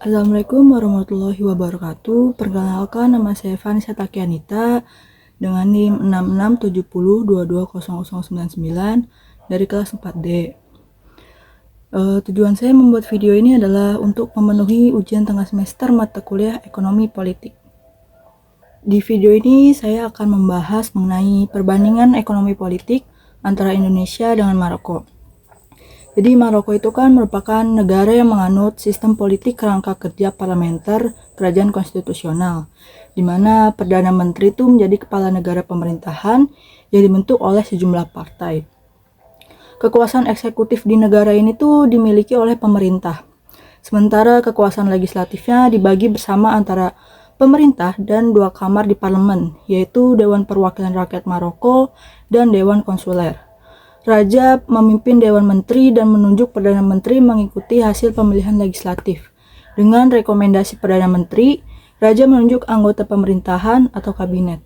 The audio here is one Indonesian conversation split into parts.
Assalamualaikum warahmatullahi wabarakatuh. Perkenalkan, nama saya Vanessa Takianita dengan NIM 6670220099 dari kelas 4D. Tujuan saya membuat video ini adalah untuk memenuhi ujian tengah semester mata kuliah Ekonomi Politik. Di video ini saya akan membahas mengenai perbandingan ekonomi politik antara Indonesia dengan Maroko. Jadi Maroko itu kan merupakan negara yang menganut sistem politik kerangka kerja parlementer kerajaan konstitusional, di mana Perdana Menteri itu menjadi kepala negara pemerintahan yang dibentuk oleh sejumlah partai. Kekuasaan eksekutif di negara ini tuh dimiliki oleh pemerintah, sementara kekuasaan legislatifnya dibagi bersama antara pemerintah dan dua kamar di parlemen, yaitu Dewan Perwakilan Rakyat Maroko dan Dewan Konsuler. Raja memimpin Dewan Menteri dan menunjuk Perdana Menteri mengikuti hasil pemilihan legislatif. Dengan rekomendasi Perdana Menteri, Raja menunjuk anggota pemerintahan atau kabinet.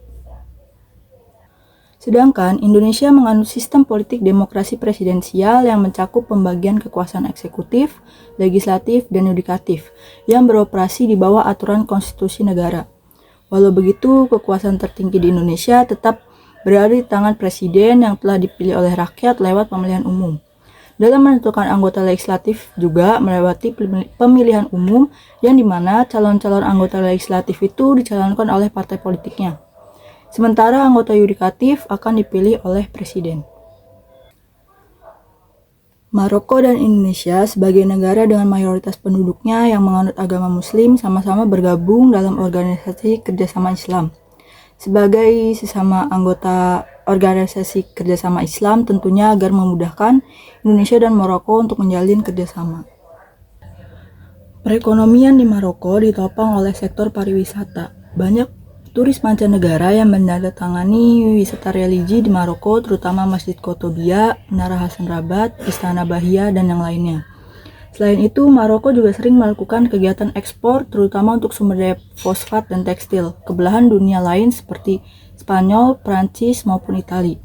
Sedangkan Indonesia menganut sistem politik demokrasi presidensial yang mencakup pembagian kekuasaan eksekutif, legislatif, dan yudikatif yang beroperasi di bawah aturan konstitusi negara. Walau begitu, kekuasaan tertinggi di Indonesia tetap berada di tangan presiden yang telah dipilih oleh rakyat lewat pemilihan umum. Dalam menentukan anggota legislatif juga melewati pemilihan umum yang dimana calon-calon anggota legislatif itu dicalonkan oleh partai politiknya. Sementara anggota yudikatif akan dipilih oleh presiden. Maroko dan Indonesia sebagai negara dengan mayoritas penduduknya yang menganut agama Muslim sama-sama bergabung dalam organisasi kerjasama Islam. Sebagai sesama anggota organisasi kerjasama Islam, tentunya agar memudahkan Indonesia dan Maroko untuk menjalin kerjasama. Perekonomian di Maroko ditopang oleh sektor pariwisata. Banyak turis mancanegara yang menandatangani wisata religi di Maroko, terutama Masjid Qotobia, Menara Hasan Rabat, Istana Bahia, dan yang lainnya. Selain itu, Maroko juga sering melakukan kegiatan ekspor, terutama untuk sumber daya fosfat dan tekstil, ke belahan dunia lain seperti Spanyol, Prancis, maupun Italia.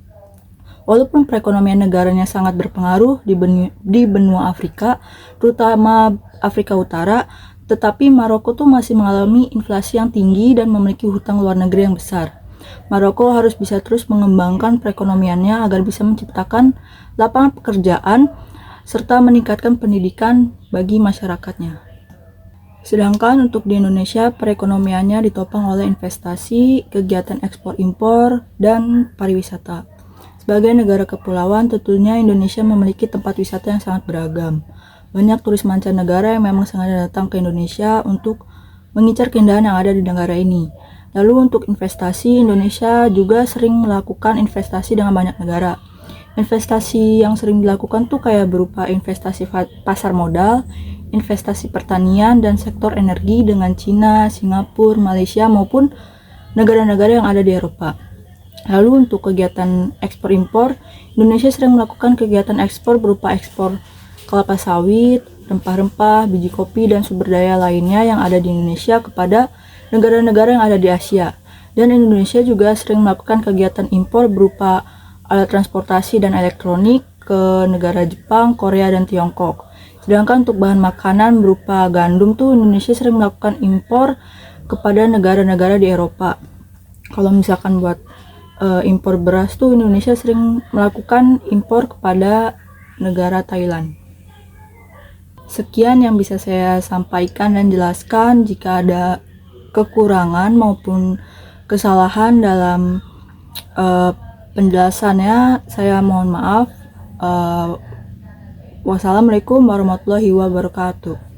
Walaupun perekonomian negaranya sangat berpengaruh di benua Afrika, terutama Afrika Utara, tetapi Maroko tuh masih mengalami inflasi yang tinggi dan memiliki hutang luar negeri yang besar. Maroko harus bisa terus mengembangkan perekonomiannya agar bisa menciptakan lapangan pekerjaan serta meningkatkan pendidikan bagi masyarakatnya. Sedangkan untuk di Indonesia, perekonomiannya ditopang oleh investasi, kegiatan ekspor-impor, dan pariwisata. Sebagai negara kepulauan, tentunya Indonesia memiliki tempat wisata yang sangat beragam. Banyak turis mancanegara yang memang sengaja datang ke Indonesia untuk mengincar keindahan yang ada di negara ini. Lalu untuk investasi, Indonesia juga sering melakukan investasi dengan banyak negara. Investasi yang sering dilakukan tuh kayak berupa investasi pasar modal, investasi pertanian, dan sektor energi dengan Cina, Singapura, Malaysia, maupun negara-negara yang ada di Eropa. Lalu untuk kegiatan ekspor-impor, Indonesia sering melakukan kegiatan ekspor berupa ekspor kelapa sawit, rempah-rempah, biji kopi, dan sumber daya lainnya yang ada di Indonesia kepada negara-negara yang ada di Asia. Dan Indonesia juga sering melakukan kegiatan impor berupa alat transportasi dan elektronik ke negara Jepang, Korea, dan Tiongkok. Sedangkan untuk bahan makanan berupa gandum tuh Indonesia sering melakukan impor kepada negara-negara di Eropa. Kalau misalkan buat impor beras tuh Indonesia sering melakukan impor kepada negara Thailand. Sekian yang bisa saya sampaikan dan jelaskan. Jika ada kekurangan maupun kesalahan dalam penjelasannya, saya mohon maaf. Wassalamualaikum warahmatullahi wabarakatuh.